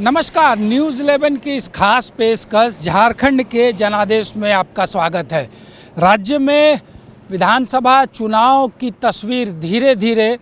नमस्कार, न्यूज़ 11 की इस खास पेशकश झारखंड के जनादेश में आपका स्वागत है। राज्य में विधानसभा चुनाव की तस्वीर धीरे धीरे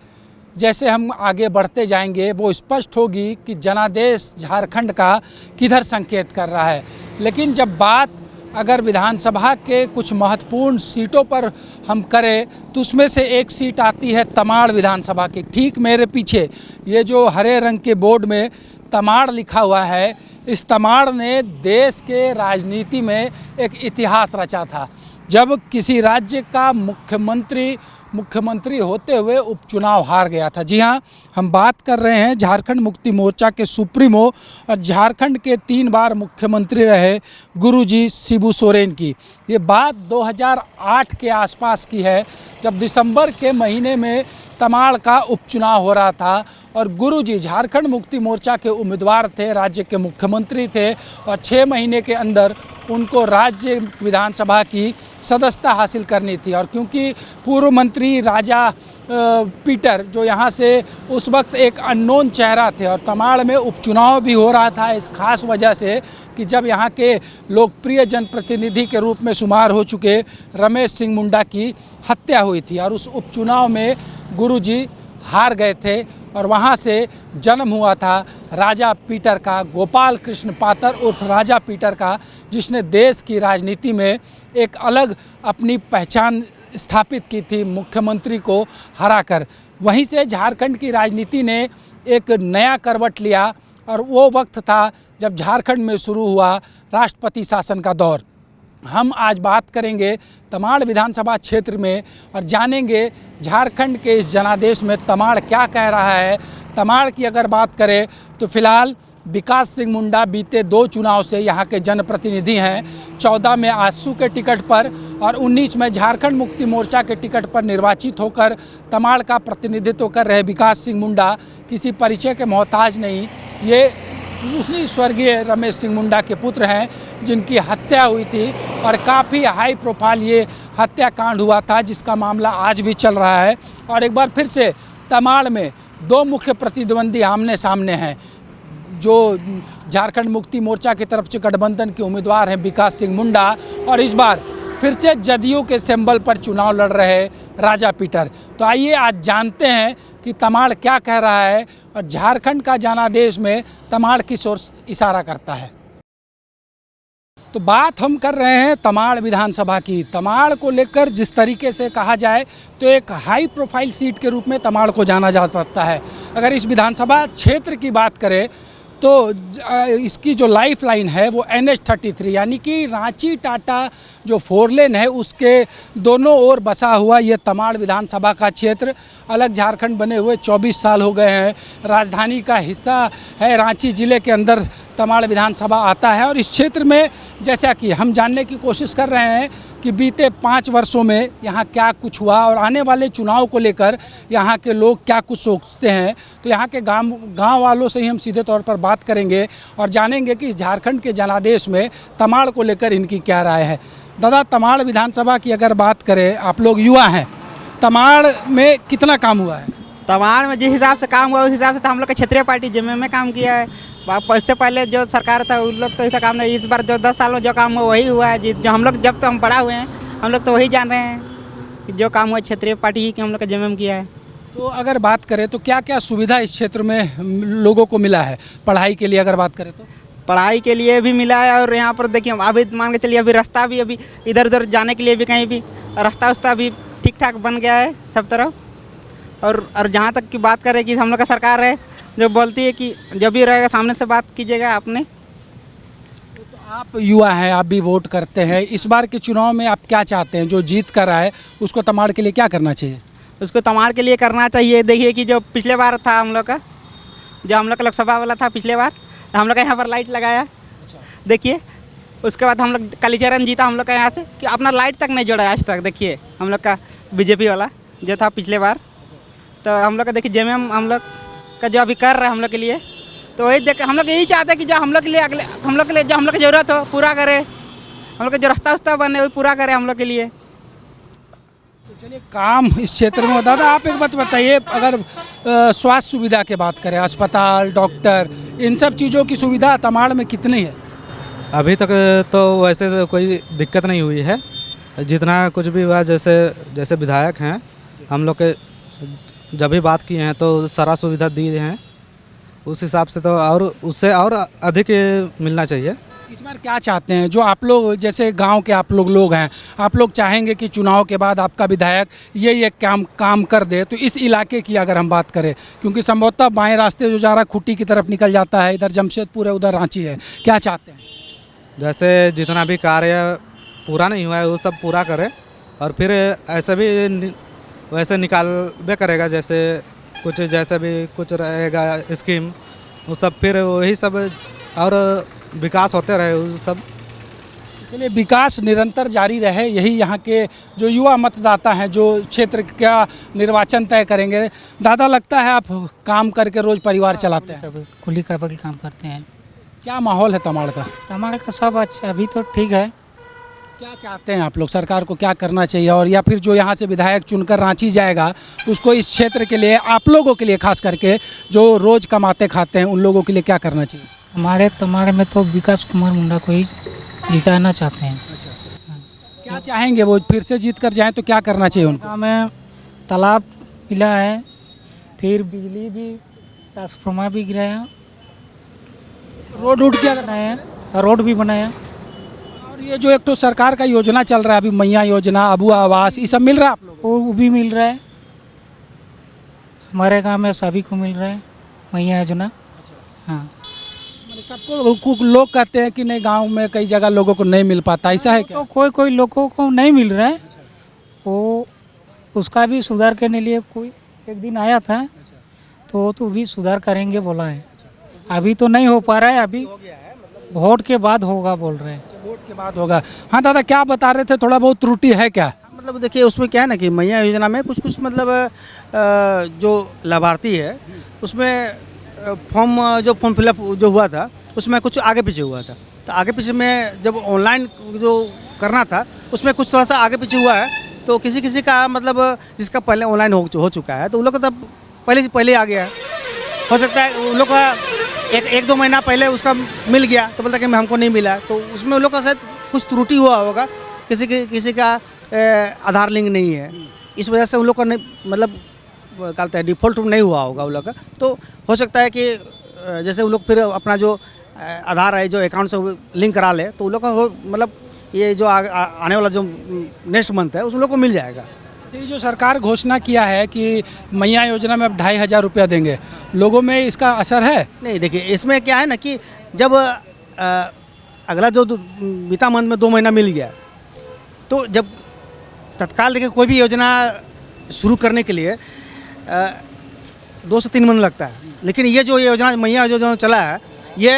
जैसे हम आगे बढ़ते जाएंगे वो स्पष्ट होगी कि जनादेश झारखंड का किधर संकेत कर रहा है। लेकिन जब बात अगर विधानसभा के कुछ महत्वपूर्ण सीटों पर हम करें तो उसमें से एक सीट आती है तमाड़ विधानसभा की। ठीक मेरे पीछे ये जो हरे रंग के बोर्ड में तमाड़ लिखा हुआ है, इस तमाड़ ने देश के राजनीति में एक इतिहास रचा था। जब किसी राज्य का मुख्यमंत्री होते हुए उपचुनाव हार गया था। जी हाँ, हम बात कर रहे हैं झारखंड मुक्ति मोर्चा के सुप्रीमो और झारखंड के 3 बार मुख्यमंत्री रहे गुरुजी शिबू सोरेन की। ये बात 2008 के आसपास की है, जब दिसंबर के महीने में तमाड़ का उपचुनाव हो रहा था और गुरुजी झारखंड मुक्ति मोर्चा के उम्मीदवार थे, राज्य के मुख्यमंत्री थे और 6 महीने के अंदर उनको राज्य विधानसभा की सदस्यता हासिल करनी थी। और क्योंकि पूर्व मंत्री राजा पीटर जो यहाँ से उस वक्त एक अननोन चेहरा थे और तमाड़ में उपचुनाव भी हो रहा था इस खास वजह से कि जब यहाँ के लोकप्रिय जनप्रतिनिधि के रूप में शुमार हो चुके रमेश सिंह मुंडा की हत्या हुई थी और उस उपचुनाव में गुरुजी हार गए थे और वहाँ से जन्म हुआ था राजा पीटर का, गोपाल कृष्ण पातर उर्फ राजा पीटर का, जिसने देश की राजनीति में एक अलग अपनी पहचान स्थापित की थी मुख्यमंत्री को हराकर। वहीं से झारखंड की राजनीति ने एक नया करवट लिया और वो वक्त था जब झारखंड में शुरू हुआ राष्ट्रपति शासन का दौर। हम आज बात करेंगे तमाड़ विधानसभा क्षेत्र में और जानेंगे झारखंड के इस जनादेश में तमाड़ क्या कह रहा है। तमाड़ की अगर बात करें तो फिलहाल विकास सिंह मुंडा बीते 2 चुनाव से यहाँ के जनप्रतिनिधि हैं। 14 में आजसू के टिकट पर और 19 में झारखंड मुक्ति मोर्चा के टिकट पर निर्वाचित होकर तमाड़ का प्रतिनिधित्व कर रहे विकास सिंह मुंडा किसी परिचय के मोहताज नहीं। ये उसी स्वर्गीय रमेश सिंह मुंडा के पुत्र हैं जिनकी हत्या हुई थी और काफ़ी हाई प्रोफाइल ये हत्याकांड हुआ था, जिसका मामला आज भी चल रहा है। और एक बार फिर से तमाड़ में 2 मुख्य प्रतिद्वंदी आमने सामने हैं। जो झारखंड मुक्ति मोर्चा की तरफ से गठबंधन के उम्मीदवार हैं विकास सिंह मुंडा और इस बार फिर से जदयू के सिंबल पर चुनाव लड़ रहे राजा पीटर। तो आइए आज जानते हैं कि तमाड़ क्या कह रहा है और झारखंड का जनादेश में तमाड़ किस ओर इशारा करता है। तो बात हम कर रहे हैं तमाड़ विधानसभा की। तमाड़ को लेकर जिस तरीके से कहा जाए तो एक हाई प्रोफाइल सीट के रूप में तमाड़ को जाना जा सकता है। अगर इस विधानसभा क्षेत्र की बात करें तो इसकी जो लाइफ लाइन है वो NH-33 यानी कि रांची टाटा जो 4 लेन है उसके दोनों ओर बसा हुआ ये तमाड़ विधानसभा का क्षेत्र। अलग झारखंड बने हुए 24 साल हो गए हैं। राजधानी का हिस्सा है, रांची ज़िले के अंदर तमाड़ विधानसभा आता है। और इस क्षेत्र में जैसा कि हम जानने की कोशिश कर रहे हैं कि बीते 5 वर्षों में यहाँ क्या कुछ हुआ और आने वाले चुनाव को लेकर यहाँ के लोग क्या कुछ सोचते हैं, तो यहाँ के गांव वालों से ही हम सीधे तौर पर बात करेंगे और जानेंगे कि झारखंड के जनादेश में तमाड़ को लेकर इनकी क्या राय है। दादा, तमाड़ विधानसभा की अगर बात करें, आप लोग युवा हैं, तमाड़ में कितना काम हुआ है? तमाड़ में जिस हिसाब से काम हुआ उस हिसाब से तो हम लोग का क्षेत्रीय पार्टी जेएमएम में काम किया है। इससे पहले जो सरकार था उन लोग तो ऐसा काम नहीं। इस बार जो 10 साल में जो काम हुआ वही हुआ है। जो हम लोग जब तो हम बड़ा हुए हैं हम लोग तो वही जान रहे हैं कि जो काम हुआ क्षेत्रीय पार्टी ही कि हम लोग का जेएमएम किया है। तो अगर बात करें तो क्या क्या सुविधा इस क्षेत्र में लोगों को मिला है? पढ़ाई के लिए अगर बात करें तो पढ़ाई के लिए भी मिला है और यहाँ पर देखिए अभी मान के चलिए अभी रास्ता भी अभी इधर उधर जाने के लिए भी कहीं भी रास्ता भी ठीक ठाक बन गया है सब तरफ। और जहाँ तक की बात करें कि हम लोग का सरकार है जो बोलती है कि जब भी रहेगा सामने से बात कीजिएगा आपने। तो आप युवा हैं, आप भी वोट करते हैं, इस बार के चुनाव में आप क्या चाहते हैं? जो जीत कर आए उसको तमाड़ के लिए क्या करना चाहिए? उसको तमाड़ के लिए करना चाहिए, देखिए कि जो पिछले बार था हम लोग का, जो हम लोग का लोकसभा वाला था पिछले बार, हम लोग का यहाँ पर लाइट लगाया। देखिए उसके बाद हम लोग कालीचरण जीता हम लोग का यहाँ से कि अपना लाइट तक नहीं जोड़ा आज तक। देखिए हम लोग का बीजेपी वाला जो था पिछले बार, तो हम लोग का देखिए जेएमएम हम लोग का जो अभी कर रहा है हम लोग के लिए, तो वही देख हम लोग यही चाहते हैं कि जो हम लोग के लिए हम लोग के लिए जो हम लोग की ज़रूरत हो पूरा करे, हम लोग का जो रास्ता बने वो पूरा करे हम लोग के लिए। तो चलिए काम इस क्षेत्र में। दादा, आप एक बात बताइए, अगर स्वास्थ्य सुविधा की बात करें, अस्पताल, डॉक्टर, इन सब चीज़ों की सुविधा तमाड़ में कितनी है? अभी तक तो वैसे तो कोई दिक्कत नहीं हुई है। जितना कुछ भी हुआ, जैसे जैसे विधायक हैं हम लोग के, जब भी बात किए हैं तो सारा सुविधा दी हैं। उस हिसाब से तो और उससे और अधिक मिलना चाहिए। इस बार क्या चाहते हैं, जो आप लोग जैसे गांव के आप लोग हैं, आप लोग चाहेंगे कि चुनाव के बाद आपका विधायक ये काम कर दे, तो इस इलाके की अगर हम बात करें, क्योंकि संभवतः बाएं रास्ते जो जा रहा है खुट्टी की तरफ निकल जाता है, इधर जमशेदपुर है, उधर रांची है, क्या चाहते हैं? जैसे जितना भी कार्य पूरा नहीं हुआ है वो सब पूरा करे, और फिर ऐसे भी वैसे निकाल भी करेगा। जैसे कुछ रहेगा स्कीम, वो सब फिर वही सब और विकास होते रहे वो सब। चलिए, विकास निरंतर जारी रहे, यही यहाँ के जो युवा मतदाता हैं जो क्षेत्र का निर्वाचन तय करेंगे। दादा, लगता है आप काम करके रोज़ परिवार चलाते हैं? कुली का काम करते हैं। क्या माहौल है तमाड़ का? तमाड़ का सब अच्छा, अभी तो ठीक है। क्या चाहते हैं आप लोग, सरकार को क्या करना चाहिए, और या फिर जो यहाँ से विधायक चुनकर रांची जाएगा उसको इस क्षेत्र के लिए, आप लोगों के लिए खास करके जो रोज़ कमाते खाते हैं, उन लोगों के लिए क्या करना चाहिए? हमारे तमाड़ में तो विकास कुमार मुंडा को ही जिताना चाहते हैं। क्या चाहेंगे वो फिर से जीत कर जाएँ तो क्या करना चाहिए उनको? हमें तालाब मिला है, फिर बिजली भी, ट्रांसफार्मर भी गिराया, रोड क्या बनाया, रोड भी बनाया। और ये जो एक तो सरकार का योजना चल रहा है अभी, मैया योजना, अबू आवास, ये सब मिल रहा है आप लोग? वो भी मिल रहा है, हमारे गांव में सभी को मिल रहा है मैया योजना। हाँ, सबको लोग कहते हैं कि नहीं, गांव में कई जगह लोगों को नहीं मिल पाता, ऐसा है क्या? तो कोई लोगों को नहीं मिल रहा है, वो उसका भी सुधार करने लिए कोई एक दिन आया था, तो भी सुधार करेंगे बोला है। अभी तो नहीं हो पा रहा है, अभी वोट के बाद होगा बोल रहे हैं। वोट के बाद होगा। हाँ दादा, क्या बता रहे थे, थोड़ा बहुत त्रुटि है क्या? मतलब देखिए, उसमें क्या है ना कि मैया योजना में कुछ मतलब जो लाभार्थी है उसमें फॉर्म फिलअप जो हुआ था उसमें कुछ आगे पीछे हुआ था। तो आगे पीछे में जब ऑनलाइन जो करना था उसमें कुछ थोड़ा सा आगे पीछे हुआ है। तो किसी का मतलब जिसका पहले ऑनलाइन हो चुका है तो उन लोग का तब पहले आ गया है। हो सकता है उन लोग का एक दो महीना पहले उसका मिल गया तो बोलता कि हमको नहीं मिला, तो उसमें उन लोग का शायद कुछ त्रुटि हुआ होगा। किसी का आधार लिंक नहीं है, इस वजह से उन लोग का नहीं, मतलब कहते हैं डिफ़ॉल्ट नहीं हुआ होगा उन लोग का। तो हो सकता है कि जैसे उन लोग फिर अपना जो आधार है जो अकाउंट से लिंक करा ले तो उन लोग का मतलब ये जो आने वाला जो नेक्स्ट मंथ है उस लोग को मिल जाएगा। ये जो सरकार घोषणा किया है कि मैया योजना में अब 2,500 रुपया देंगे, लोगों में इसका असर है? नहीं, देखिए इसमें क्या है ना कि जब अगला जो बीता मंथ में 2 महीना मिल गया तो जब तत्काल देखिए कोई भी योजना शुरू करने के लिए 2 से 3 महीने लगता है। लेकिन ये जो योजना मैया जो चला है ये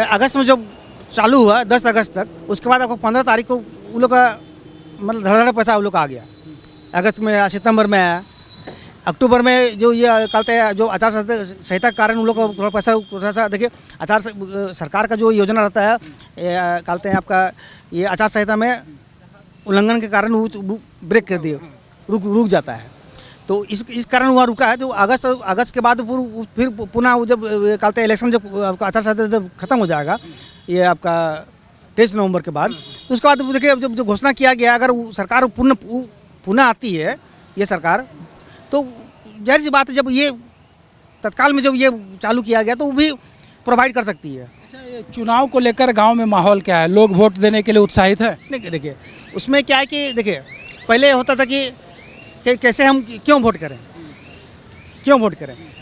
अगस्त में जब चालू हुआ 10 अगस्त तक, उसके बाद आपको 15 तारीख को उन लोग का मतलब धड़ाधड़ पैसा उन लोग का आ गया। अगस्त में आया, सितंबर में आया, अक्टूबर में जो ये कहते हैं जो आचार संहिता के कारण उन लोग को थोड़ा सा देखिए सरकार का जो योजना रहता है कहते हैं आपका ये आचार संहिता में उल्लंघन के कारण वो ब्रेक कर दिए, रुक जाता है। तो इस कारण हुआ रुका है। जो अगस्त के बाद फिर पुनः जब कहते हैं इलेक्शन जब आचार संहिता जब खत्म हो जाएगा ये आपका 23 नवंबर के बाद, तो उसके बाद देखिए जब जो घोषणा किया गया अगर सरकार पुनः आती है ये सरकार, तो जाहिर सी बात है जब ये तत्काल में जब ये चालू किया गया तो वो भी प्रोवाइड कर सकती है। अच्छा, ये चुनाव को लेकर गांव में माहौल क्या है, लोग वोट देने के लिए उत्साहित है? नहीं, देखिए उसमें क्या है कि देखिए पहले होता था कि कैसे हम क्यों वोट करें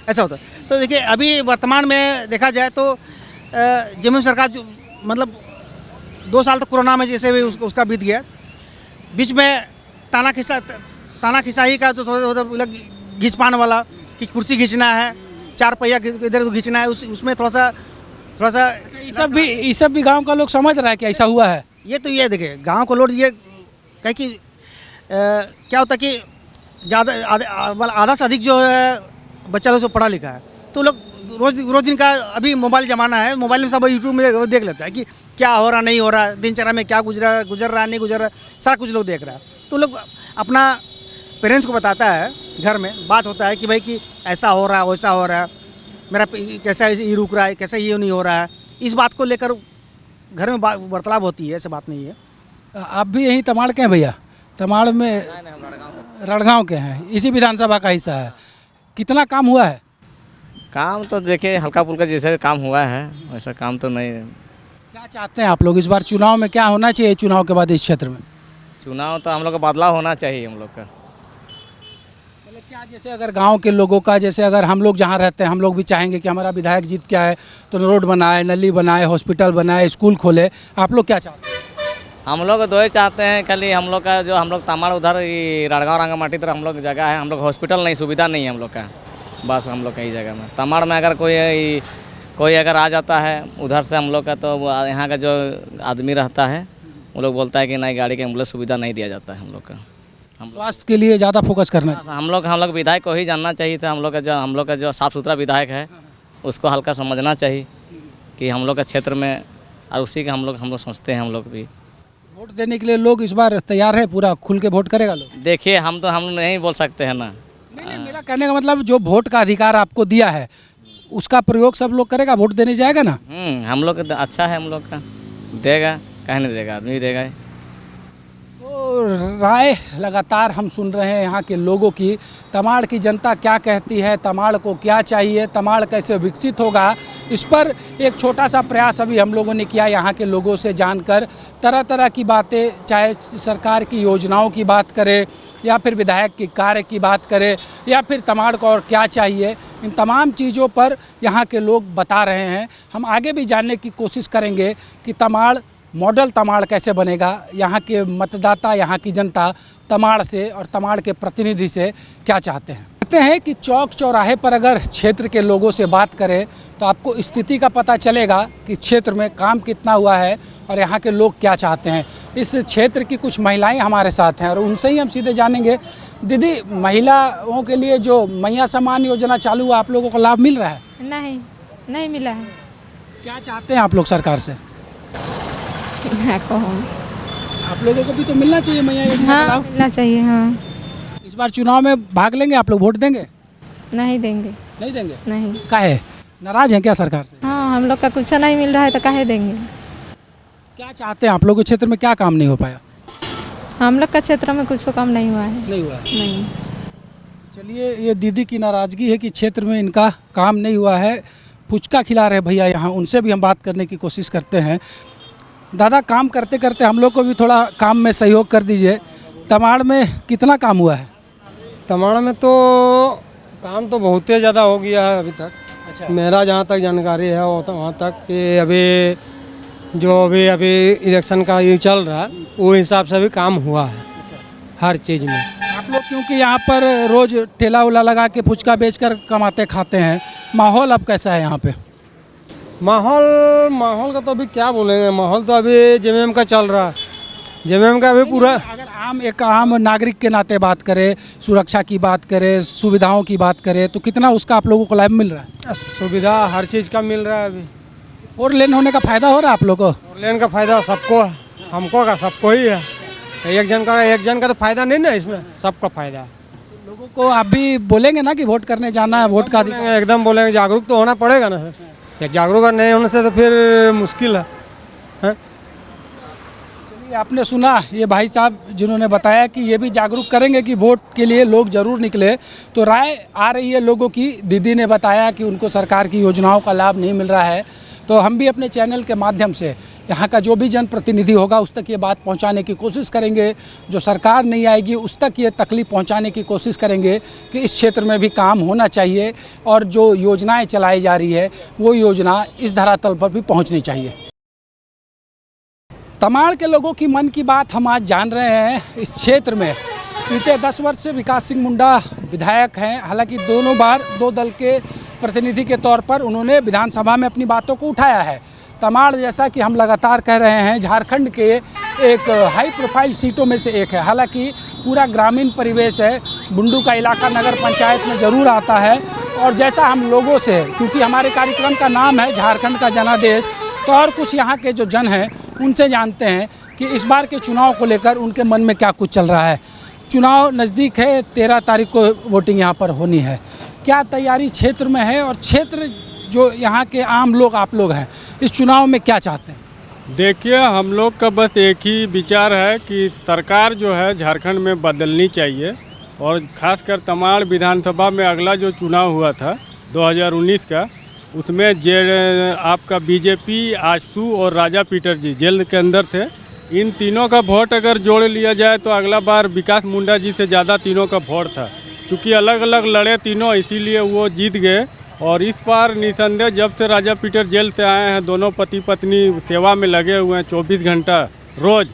ऐसा होता। तो देखिए अभी वर्तमान में देखा जाए तो जब सरकार जो मतलब 2 साल तो कोरोना में जैसे भी उसका बीत गया, बीच में ताना खिसाही का जो थोड़ा घिंचपान वाला कि कुर्सी खींचना है, 4 पहिया इधर खींचना है, उसमें थोड़ा सा ये सब भी गांव का लोग समझ रहा है कि ऐसा हुआ है। ये तो ये देखिए गांव को लोग ये कहे कि क्या होता कि ज़्यादा आधा से अधिक जो है बच्चा लोग जो पढ़ा लिखा है तो लोग रोज़ दिन का अभी मोबाइल ज़माना है, मोबाइल में सब यूट्यूब में देख लेता है कि क्या हो रहा नहीं हो रहा, दिनचर्या में क्या गुजर रहा नहीं गुजर रहा, सारा कुछ लोग देख रहा है। तो लोग अपना पेरेंट्स को बताता है, घर में बात होता है कि भाई कि ऐसा हो रहा है, वैसा हो रहा है, मेरा कैसा ये रुक रहा है, कैसा ये नहीं हो रहा है, इस बात को लेकर घर में वार्तालाप होती है, ऐसे बात नहीं है। आप भी यहीं तमाड़ के हैं भैया? तमाड़ में रणगांव के हैं, इसी विधानसभा का हिस्सा है। कितना काम हुआ है? काम तो देखिए हल्का फुल्का जैसे काम हुआ है वैसा काम तो नहीं है। क्या चाहते हैं आप लोग इस बार चुनाव में, क्या होना चाहिए चुनाव के बाद इस क्षेत्र में? चुनाव तो हम लोग का बदलाव होना चाहिए हम लोग का। मतलब क्या, जैसे अगर गांव के लोगों का, जैसे अगर हम लोग जहां रहते हैं हम लोग भी चाहेंगे कि हमारा विधायक जीत के आए तो रोड बनाए, नली बनाए, हॉस्पिटल बनाए, स्कूल खोले, आप लोग क्या चाहते हैं? हम लोग दो ही चाहते हैं, खाली हम लोग का जो हम लोग तमाड़ उधर राड़गांव रांगामाटी तरफ हम लोग जगह है, हम लोग हॉस्पिटल नहीं, सुविधा नहीं है हम लोग का, बस हम लोग कई जगह में। तमाड़ में अगर कोई अगर आ जाता है उधर से हम लोग का, तो यहाँ का जो आदमी रहता है वो लोग बोलता है कि नहीं, गाड़ी का एम्बुलेंस सुविधा नहीं दिया जाता है हम लोग का। स्वास्थ्य के लिए ज़्यादा फोकस करना चाहिए। हम लोग विधायक को ही जानना चाहिए था। हम लोग का जो साफ़ सुथरा विधायक है उसको हल्का समझना चाहिए कि हम लोग का क्षेत्र में, और उसी का हम लोग सोचते हैं। हम लोग भी वोट देने के लिए लोग इस बार तैयार है, पूरा खुल के वोट करेगा लोग? देखिए हम नहीं बोल सकते हैं ना। नहीं, मेरा कहने का मतलब जो वोट का अधिकार आपको दिया है उसका प्रयोग सब लोग करेगा, वोट देने जाएगा ना? हम लोग का अच्छा है, हम लोग का देगा, कहीं नहीं देगा, आदमी देगा। तो राय लगातार हम सुन रहे हैं यहाँ के लोगों की। तमाड़ की जनता क्या कहती है, तमाड़ को क्या चाहिए, तमाड़ कैसे विकसित होगा, इस पर एक छोटा सा प्रयास अभी हम लोगों ने किया यहाँ के लोगों से जानकर। तरह तरह की बातें, चाहे सरकार की योजनाओं की बात करें या फिर विधायक के कार्य की बात करें या फिर तमाड़ को और क्या चाहिए, इन तमाम चीज़ों पर यहाँ के लोग बता रहे हैं। हम आगे भी जानने की कोशिश करेंगे कि तमाड़ मॉडल तमाड़ कैसे बनेगा, यहाँ के मतदाता, यहाँ की जनता तमाड़ से और तमाड़ के प्रतिनिधि से क्या चाहते हैं। कहते हैं कि चौक चौराहे पर अगर क्षेत्र के लोगों से बात करें तो आपको स्थिति का पता चलेगा कि क्षेत्र में काम कितना हुआ है और यहाँ के लोग क्या चाहते हैं। इस क्षेत्र की कुछ महिलाएं हमारे साथ हैं और उनसे ही हम सीधे जानेंगे। दीदी, महिलाओं के लिए जो मैया सम्मान योजना चालू हुआ, आप लोगों को लाभ मिल रहा है? नहीं मिला है। क्या चाहते हैं आप लोग सरकार से? आप लोगों को भी तो मिलना चाहिए मैया योजना का लाभ। मिलना चाहिए। हाँ, इस बार चुनाव में भाग लेंगे आप लोग, वोट देंगे? नहीं देंगे। नहीं देंगे? नहीं। काहे, नाराज हैं क्या सरकार से? हाँ, हम लोग का कुछ नहीं मिल रहा है तो काहे देंगे। क्या चाहते हैं आप लोग के क्षेत्र में, क्या काम नहीं हो पाया? हम लोग का क्षेत्र में कुछ काम नहीं हुआ है। नहीं हुआ है। नहीं। चलिए, ये दीदी की नाराज़गी है कि क्षेत्र में इनका काम नहीं हुआ है। पुचका खिला रहे भैया यहाँ, उनसे भी हम बात करने की कोशिश करते हैं। दादा, काम करते करते हम लोग को भी थोड़ा काम में सहयोग कर दीजिए। तमाड़ में कितना काम हुआ है? तमाड़ में तो काम तो बहुत ही ज़्यादा हो गया है अभी तक। अच्छा। मेरा जहाँ तक जानकारी है वो तो वहाँ तक कि अभी इलेक्शन का ये चल रहा है, वो हिसाब से भी काम हुआ है। अच्छा। हर चीज़ में। आप लोग क्योंकि यहाँ पर रोज़ ठेला उला लगा के फुचका बेचकर कमाते खाते हैं, माहौल अब कैसा है यहाँ पे? माहौल का तो अभी क्या बोलेंगे, माहौल तो अभी जेएमएम का चल रहा है। जेएमएम का अभी पूरा, अगर एक आम नागरिक के नाते बात करें, सुरक्षा की बात करें, सुविधाओं की बात करें, तो कितना उसका आप लोगों को लाभ मिल रहा है? सुविधा हर चीज़ का मिल रहा है अभी। 4 लेन होने का फ़ायदा हो रहा है आप लोग को? 4 लेन का फ़ायदा सबको है, हमको का सबको ही है। एक जन का तो फ़ायदा नहीं ना, इसमें सबका फ़ायदा है। लोगों को आप भी बोलेंगे ना कि वोट करने जाना है, वोट का अधिकार? एकदम बोलेंगे, जागरूक तो होना पड़ेगा ना सर। जागरूक नहीं होने से तो फिर मुश्किल है। चलिए, आपने सुना ये भाई साहब जिन्होंने बताया कि ये भी जागरूक करेंगे कि वोट के लिए लोग ज़रूर निकले। तो राय आ रही है लोगों की। दीदी ने बताया कि उनको सरकार की योजनाओं का लाभ नहीं मिल रहा है, तो हम भी अपने चैनल के माध्यम से यहाँ का जो भी जनप्रतिनिधि होगा उस तक ये बात पहुँचाने की कोशिश करेंगे। जो सरकार नहीं आएगी उस तक ये तकलीफ पहुँचाने की कोशिश करेंगे कि इस क्षेत्र में भी काम होना चाहिए और जो योजनाएं चलाई जा रही है वो योजना इस धरातल पर भी पहुँचनी चाहिए। तमाड़ के लोगों की मन की बात हम आज जान रहे हैं। इस क्षेत्र में बीते 10 वर्ष से विकास सिंह मुंडा विधायक हैं। हालांकि दोनों बार 2 दल के प्रतिनिधि के तौर पर उन्होंने विधानसभा में अपनी बातों को उठाया है। तमाड़, जैसा कि हम लगातार कह रहे हैं, झारखंड के एक हाई प्रोफाइल सीटों में से एक है। हालांकि पूरा ग्रामीण परिवेश है, बुंडू का इलाका नगर पंचायत में ज़रूर आता है। और जैसा हम लोगों से, क्योंकि हमारे कार्यक्रम का नाम है झारखंड का जनादेश, तो और कुछ यहाँ के जो जन हैं उनसे जानते हैं कि इस बार के चुनाव को लेकर उनके मन में क्या कुछ चल रहा है। चुनाव नज़दीक है, 13 तारीख को वोटिंग यहाँ पर होनी है। क्या तैयारी क्षेत्र में है और क्षेत्र जो यहाँ के आम लोग आप लोग हैं इस चुनाव में क्या चाहते हैं? देखिए, हम लोग का बस एक ही विचार है कि सरकार जो है झारखंड में बदलनी चाहिए, और ख़ासकर तमाड़ विधानसभा में अगला जो चुनाव हुआ था 2019 का, उसमें आपका बीजेपी, आजसू और राजा पीटर जी जेल के अंदर थे। इन तीनों का वोट अगर जोड़ लिया जाए तो अगला बार विकास मुंडा जी से ज़्यादा तीनों का वोट था। चूँकि अलग अलग लड़े तीनों, इसीलिए वो जीत गए। और इस बार निसंदेह जब से राजा पीटर जेल से आए हैं, दोनों पति पत्नी सेवा में लगे हुए हैं 24 घंटा रोज़,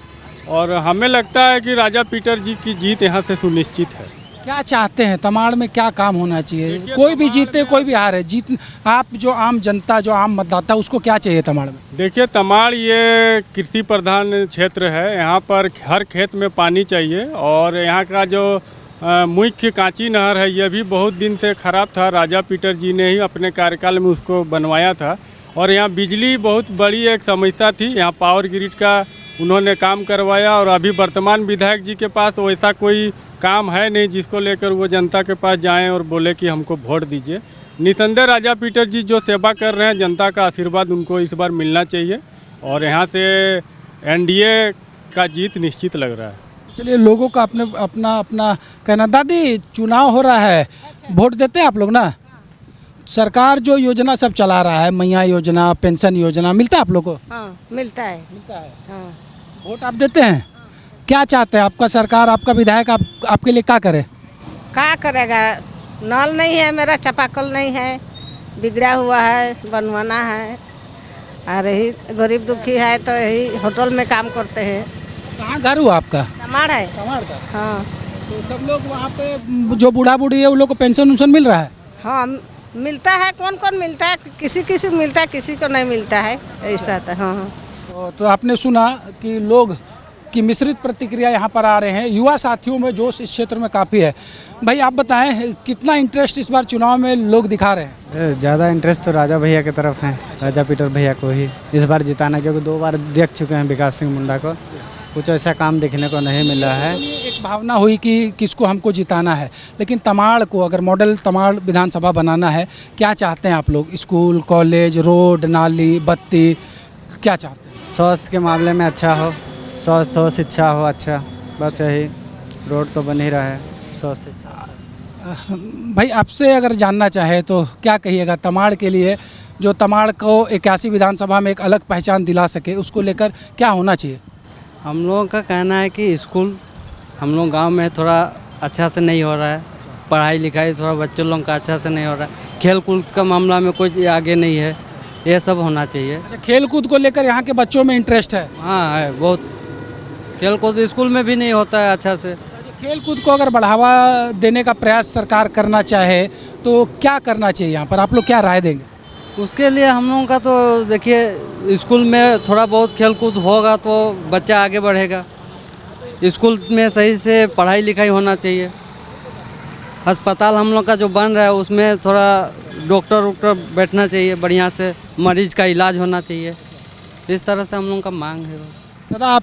और हमें लगता है कि राजा पीटर जी की जीत यहाँ से सुनिश्चित है। क्या चाहते हैं तमाड़ में, क्या काम होना चाहिए? कोई भी जीते कोई भी हारे, जीत आप जो आम जनता, जो आम मतदाता, उसको क्या चाहिए तमाड़ में? देखिए, तमाड़ ये कृषि प्रधान क्षेत्र है। यहाँ पर हर खेत में पानी चाहिए, और यहाँ का जो मुख्य कांची नहर है ये भी बहुत दिन से ख़राब था। राजा पीटर जी ने ही अपने कार्यकाल में उसको बनवाया था। और यहाँ बिजली बहुत बड़ी एक समस्या थी, यहाँ पावर ग्रिड का उन्होंने काम करवाया। और अभी वर्तमान विधायक जी के पास वैसा कोई काम है नहीं जिसको लेकर वो जनता के पास जाएं और बोले कि हमको वोट दीजिए। निसंदेह राजा पीटर जी जो सेवा कर रहे हैं, जनता का आशीर्वाद उनको इस बार मिलना चाहिए, और यहाँ से एनडीए का जीत निश्चित लग रहा है। चलिए, लोगों का अपना कहना। दादी, चुनाव हो रहा है, वोट देते हैं आप लोग ना? सरकार जो योजना सब चला रहा है, मैया योजना, पेंशन योजना, मिलता है आप लोग को? हाँ, मिलता है। हाँ। वोट आप देते हैं? क्या चाहते हैं आपका सरकार, आपका विधायक आपके लिए क्या करे? क्या करेगा? नल नहीं है, मेरा चापाकल नहीं है, बिगड़ा हुआ है, बनवाना है। और यही गरीब दुखी है तो यही होटल में काम करते हैं। कहाँ घर हुआ आपका? तमाड़ है। तमाड़ का? हाँ। तो सब लोग वहाँ पे जो बूढ़ा बूढ़ी है उन लोग को पेंशन उनशन मिल रहा है? हाँ, मिलता है। कौन कौन मिलता है? किसी किसी मिलता है, किसी को नहीं मिलता है, ऐसा तो। हाँ। तो आपने सुना कि लोग की मिश्रित प्रतिक्रिया यहाँ पर आ रहे हैं। युवा साथियों में जोश इस क्षेत्र में काफ़ी है। भाई, आप बताएं, कितना इंटरेस्ट इस बार चुनाव में लोग दिखा रहे हैं? ज़्यादा इंटरेस्ट तो राजा भैया की तरफ है, राजा पीटर भैया को ही इस बार जिताना, क्योंकि 2 बार देख चुके हैं विकास सिंह मुंडा को, कुछ ऐसा काम देखने को नहीं मिला है। एक भावना हुई कि किसको हमको जिताना है, लेकिन तमाड़ को अगर मॉडल तमाड़ विधानसभा बनाना है, क्या चाहते हैं आप लोग? स्कूल, कॉलेज, रोड, नाली, बत्ती, क्या चाहते हैं? स्वास्थ्य के मामले में अच्छा हो, स्वास्थ्य हो, शिक्षा हो अच्छा, बस यही। रोड तो बन ही रहा है, स्वास्थ्य शिक्षा। भाई, आपसे अगर जानना चाहे तो क्या कहिएगा तमाड़ के लिए, जो तमाड़ को 81 विधानसभा में एक अलग पहचान दिला सके, उसको लेकर क्या होना चाहिए? हम लोगों का कहना है कि स्कूल हम लोग गांव में थोड़ा अच्छा से नहीं हो रहा है, पढ़ाई लिखाई थोड़ा बच्चों लोगों का अच्छा से नहीं हो रहा है, खेल कूद का मामला में कोई आगे नहीं है, ये सब होना चाहिए। अच्छा, खेल कूद को लेकर यहाँ के बच्चों में इंटरेस्ट है? हाँ है, बहुत। खेल कूद स्कूल में भी नहीं होता है अच्छा से। खेल कूद को अगर बढ़ावा देने का प्रयास सरकार करना चाहे तो क्या करना चाहिए यहाँ पर? आप लोग क्या राय देंगे? उसके लिए हम लोगों का तो देखिए, स्कूल में थोड़ा बहुत खेल कूद होगा तो बच्चा आगे बढ़ेगा। स्कूल में सही से पढ़ाई लिखाई होना चाहिए। अस्पताल हम लोग का जो बन रहा है उसमें थोड़ा डॉक्टर बैठना चाहिए, बढ़िया से मरीज का इलाज होना चाहिए। इस तरह से हम लोगों का मांग है। दादा,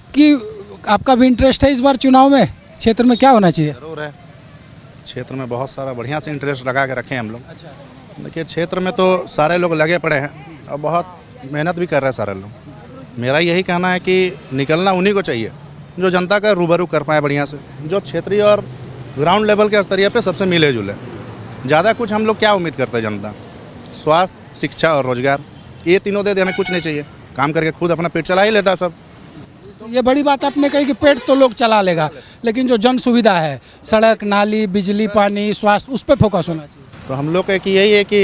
आपका भी इंटरेस्ट है इस बार चुनाव में? क्षेत्र में क्या होना चाहिए? जरूर है, क्षेत्र में बहुत सारा बढ़िया से इंटरेस्ट लगा के रखे हैं हम लोग। देखिए, क्षेत्र में तो सारे लोग लगे पड़े हैं और बहुत मेहनत भी कर रहे हैं सारे लोग। मेरा यही कहना है कि निकलना उन्हीं को चाहिए जो जनता का रूबरू कर पाए बढ़िया से, जो क्षेत्रीय और ग्राउंड लेवल के स्तरीय पे सबसे मिले जुले। ज़्यादा कुछ हम लोग क्या उम्मीद करते हैं? जनता स्वास्थ्य, शिक्षा और रोजगार, ये तीनों दे दे, हमें कुछ नहीं चाहिए। काम करके खुद अपना पेट चला ही लेता सब। ये बड़ी बात आपने कही कि पेट तो लोग चला लेगा, लेकिन जो जन सुविधा है, सड़क, नाली, बिजली, पानी, स्वास्थ्य, उस पर फोकस होना चाहिए। तो हम लोग का यही है कि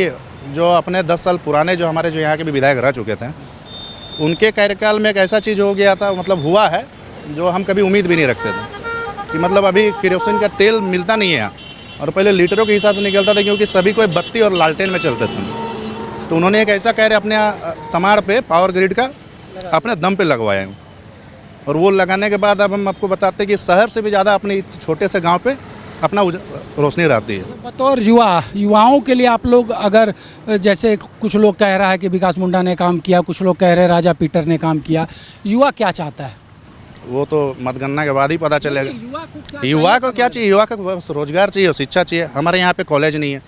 जो अपने 10 साल पुराने जो हमारे जो यहाँ के भी विधायक रह चुके थे, उनके कार्यकाल में एक ऐसा चीज़ हो गया था, मतलब हुआ है, जो हम कभी उम्मीद भी नहीं रखते थे कि मतलब अभी केरोसिन का तेल मिलता नहीं है यहाँ, और पहले लीटरों के हिसाब से निकलता था क्योंकि सभी कोई बत्ती और लालटेन में चलते थे। तो उन्होंने एक ऐसा कह रहे अपने तमाड़ पे पावर ग्रिड का अपने दम पे लगवाया है, और वो लगाने के बाद अब हम आपको बताते हैं कि शहर से भी ज़्यादा अपने छोटे से गांव पे अपना रोशनी रहती है। बतौर युवाओं के लिए आप लोग अगर, जैसे कुछ लोग कह रहा है कि विकास मुंडा ने काम किया, कुछ लोग कह रहे हैं राजा पीटर ने काम किया, युवा क्या चाहता है? वो तो मतगणना के बाद ही पता चलेगा। युवा को क्या युवा को क्या चाहिए? युवा को बस रोजगार चाहिए और शिक्षा चाहिए। हमारे यहाँ पे कॉलेज नहीं है।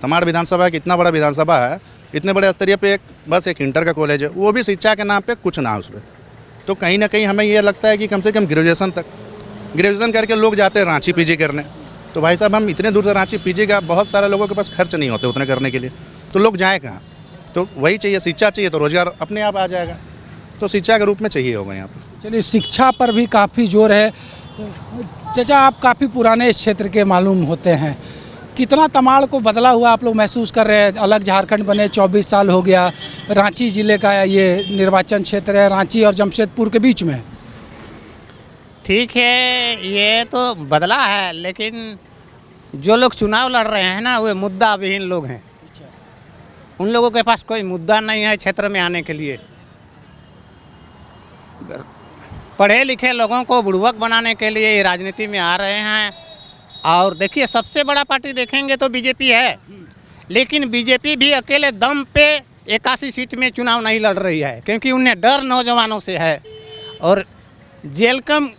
तमाड़ विधानसभा एक इतना बड़ा विधानसभा है, इतने बड़े स्तरीय पे बस एक इंटर का कॉलेज है, वो भी शिक्षा के नाम पे कुछ ना है उसमें। तो कहीं ना कहीं हमें ये लगता है कि कम से कम ग्रेजुएशन करके लोग जाते हैं रांची पीजी करने। तो भाई साहब, हम इतने दूर से रांची पीजी का बहुत सारे लोगों के पास खर्च नहीं होते उतने करने के लिए, तो लोग जाए कहाँ? तो वही चाहिए, शिक्षा चाहिए, तो रोजगार अपने आप आ जाएगा। तो शिक्षा के रूप में चाहिए होगा यहाँ पर। चलिए, शिक्षा पर भी काफ़ी जोर है। चाचा, आप काफ़ी पुराने इस क्षेत्र के मालूम होते हैं, कितना तमाड़ को बदला हुआ आप लोग महसूस कर रहे हैं? अलग झारखंड बने 24 साल हो गया, रांची ज़िले का ये निर्वाचन क्षेत्र है, रांची और जमशेदपुर के बीच में। ठीक है, ये तो बदला है, लेकिन जो लोग चुनाव लड़ रहे हैं ना, वे मुद्दा विहीन लोग हैं। उन लोगों के पास कोई मुद्दा नहीं है क्षेत्र में आने के लिए। पढ़े लिखे लोगों को बुड़बक बनाने के लिए ये राजनीति में आ रहे हैं। और देखिए, सबसे बड़ा पार्टी देखेंगे तो बीजेपी है, लेकिन बीजेपी भी अकेले दम पे 81 सीट में चुनाव नहीं लड़ रही है, क्योंकि उन्हें डर नौजवानों से है। और जेलकम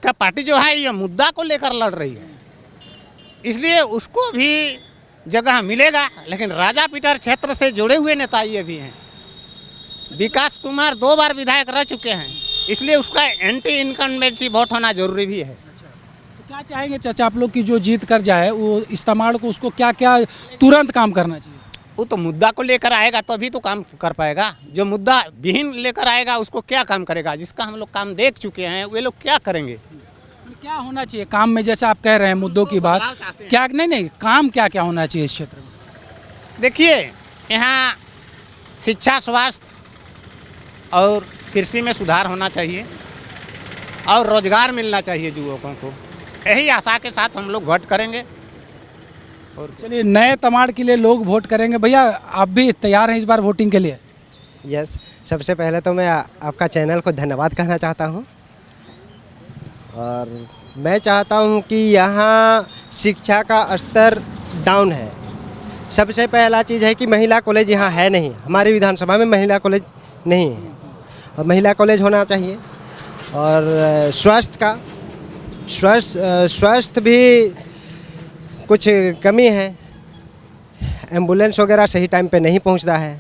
का पार्टी जो है, ये मुद्दा को लेकर लड़ रही है, इसलिए उसको भी जगह मिलेगा। लेकिन राजा पीटर क्षेत्र से जुड़े हुए नेता ये भी हैं। विकास कुमार 2 बार विधायक रह चुके हैं, इसलिए उसका एंटी इनकम्बेंसी वोट होना जरूरी भी है। तो क्या चाहेंगे चाचा आप लोग की जो जीत कर जाए, वो इस तमाड़ को उसको क्या क्या तुरंत काम करना चाहिए? वो तो मुद्दा को लेकर आएगा तभी तो काम कर पाएगा। जो मुद्दा विहीन लेकर आएगा उसको क्या काम करेगा? जिसका हम लोग काम देख चुके हैं, वे लोग क्या करेंगे? क्या होना चाहिए काम में? जैसे आप कह रहे हैं मुद्दों की बात, क्या नहीं काम क्या क्या होना चाहिए इस क्षेत्र में? देखिए, यहाँ शिक्षा, स्वास्थ्य और कृषि में सुधार होना चाहिए और रोजगार मिलना चाहिए युवकों को। यही आशा के साथ हम लोग वोट करेंगे। और चलिए, नए तमाड़ के लिए लोग वोट करेंगे। भैया, आप भी तैयार हैं इस बार वोटिंग के लिए? यस, सबसे पहले तो मैं आपका चैनल को धन्यवाद कहना चाहता हूँ। और मैं चाहता हूँ कि यहाँ शिक्षा का स्तर डाउन है। सबसे पहला चीज़ है कि महिला कॉलेज यहाँ है नहीं, हमारी विधानसभा में महिला कॉलेज नहीं है, और महिला कॉलेज होना चाहिए। और स्वास्थ्य भी कुछ कमी है, एम्बुलेंस वगैरह सही टाइम पे नहीं पहुंचता है।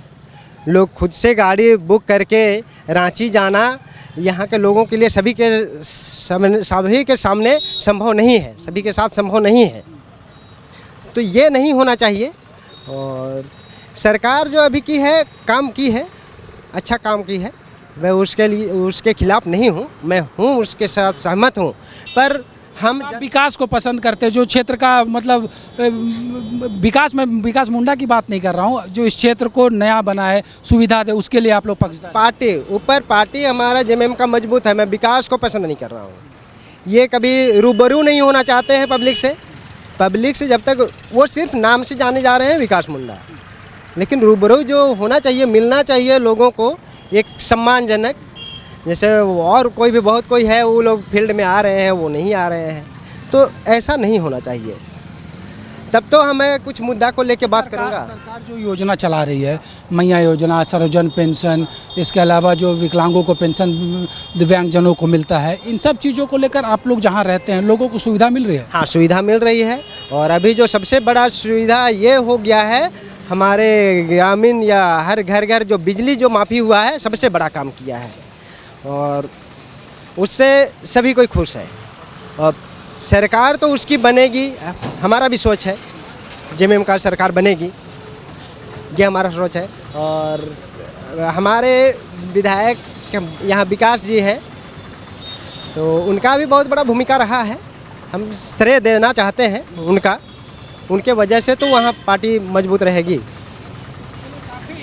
लोग खुद से गाड़ी बुक करके रांची जाना यहाँ के लोगों के लिए सभी के सामने संभव नहीं है, सभी के साथ संभव नहीं है। तो ये नहीं होना चाहिए। और सरकार जो अभी की है, काम की है, अच्छा काम की है, मैं उसके खिलाफ नहीं हूँ, मैं हूँ उसके साथ सहमत हूँ। पर हम विकास को पसंद करते, जो क्षेत्र का मतलब विकास मुंडा की बात नहीं कर रहा हूँ, जो इस क्षेत्र को नया बना है, सुविधा दे, उसके लिए आप लोग पक्षधर? पार्टी हमारा जेएमएम का मजबूत है, मैं विकास को पसंद नहीं कर रहा हूँ। ये कभी रूबरू नहीं होना चाहते हैं पब्लिक से जब तक वो सिर्फ नाम से जाने जा रहे हैं विकास मुंडा, लेकिन रूबरू जो होना चाहिए, मिलना चाहिए लोगों को एक सम्मानजनक। जैसे और कोई भी बहुत कोई है, वो लोग फील्ड में आ रहे हैं, वो नहीं आ रहे हैं, तो ऐसा नहीं होना चाहिए। तब तो हमें कुछ मुद्दा को लेके बात करूँगा। सरकार जो योजना चला रही है, मैया योजना, सर्वजन पेंशन, इसके अलावा जो विकलांगों को पेंशन दिव्यांगजनों को मिलता है, इन सब चीज़ों को लेकर आप लोग जहाँ रहते हैं, लोगों को सुविधा मिल रही है? हाँ, सुविधा मिल रही है। और अभी जो सबसे बड़ा सुविधा ये हो गया है, हमारे ग्रामीण या हर घर जो बिजली जो माफ़ी हुआ है, सबसे बड़ा काम किया है, और उससे सभी कोई खुश है। और सरकार तो उसकी बनेगी, हमारा भी सोच है, जेएमएम का सरकार बनेगी, ये हमारा सोच है। और हमारे विधायक यहाँ विकास जी है, तो उनका भी बहुत बड़ा भूमिका रहा है, हम श्रेय देना चाहते हैं उनके वजह से तो वहाँ पार्टी मजबूत रहेगी।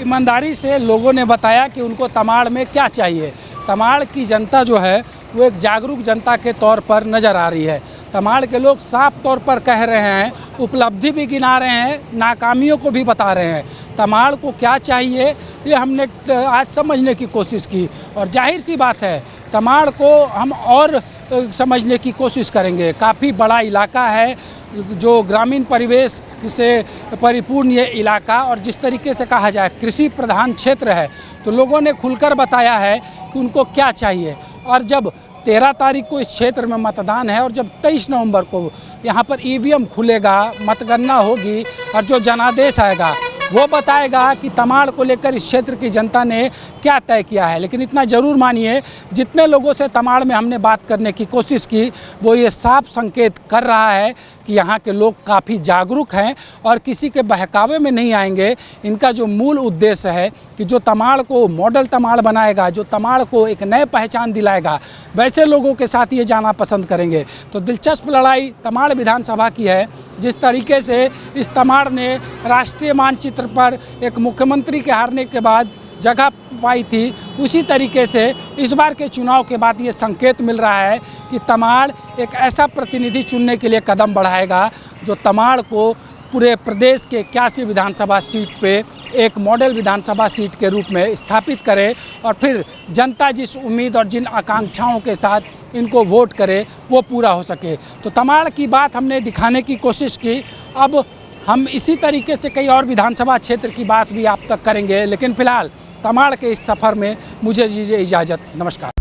ईमानदारी से लोगों ने बताया कि उनको तमाड़ में क्या चाहिए। तमाड़ की जनता जो है वो एक जागरूक जनता के तौर पर नज़र आ रही है। तमाड़ के लोग साफ तौर पर कह रहे हैं, उपलब्धि भी गिना रहे हैं, नाकामियों को भी बता रहे हैं। तमाड़ को क्या चाहिए ये हमने आज समझने की कोशिश की, और जाहिर सी बात है तमाड़ को हम और समझने की कोशिश करेंगे। काफ़ी बड़ा इलाका है, जो ग्रामीण परिवेश से परिपूर्ण ये इलाका, और जिस तरीके से कहा जाए कृषि प्रधान क्षेत्र है, तो लोगों ने खुलकर बताया है कि उनको क्या चाहिए। और जब 13 तारीख को इस क्षेत्र में मतदान है और जब 23 नवंबर को यहाँ पर ईवीएम खुलेगा, मतगणना होगी और जो जनादेश आएगा वो बताएगा कि तमाड़ को लेकर इस क्षेत्र की जनता ने क्या तय किया है। लेकिन इतना ज़रूर मानिए, जितने लोगों से तमाड़ में हमने बात करने की कोशिश की वो ये साफ संकेत कर रहा है कि यहाँ के लोग काफ़ी जागरूक हैं और किसी के बहकावे में नहीं आएंगे। इनका जो मूल उद्देश्य है कि जो तमाड़ को मॉडल तमाड़ बनाएगा, जो तमाड़ को एक नए पहचान दिलाएगा, वैसे लोगों के साथ ये जाना पसंद करेंगे। तो दिलचस्प लड़ाई तमाड़ विधानसभा की है। जिस तरीके से इस तमाड़ ने राष्ट्रीय मानचित्र पर एक मुख्यमंत्री के हारने के बाद जगह पाई थी, उसी तरीके से इस बार के चुनाव के बाद ये संकेत मिल रहा है कि तमाड़ एक ऐसा प्रतिनिधि चुनने के लिए कदम बढ़ाएगा जो तमाड़ को पूरे प्रदेश के 81 विधानसभा सीट पे एक मॉडल विधानसभा सीट के रूप में स्थापित करे और फिर जनता जिस उम्मीद और जिन आकांक्षाओं के साथ इनको वोट करे वो पूरा हो सके। तो तमाड़ की बात हमने दिखाने की कोशिश की। अब हम इसी तरीके से कई और विधानसभा क्षेत्र की बात भी आप तक करेंगे, लेकिन फिलहाल तमाड़ के इस सफ़र में मुझे दीजिए इजाज़त। नमस्कार।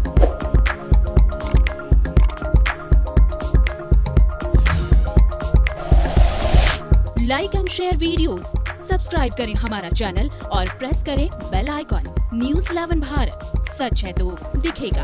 Like and share videos, subscribe करें हमारा चैनल और प्रेस करें बेल आइकॉन। न्यूज़ 11 भारत, सच है तो दिखेगा।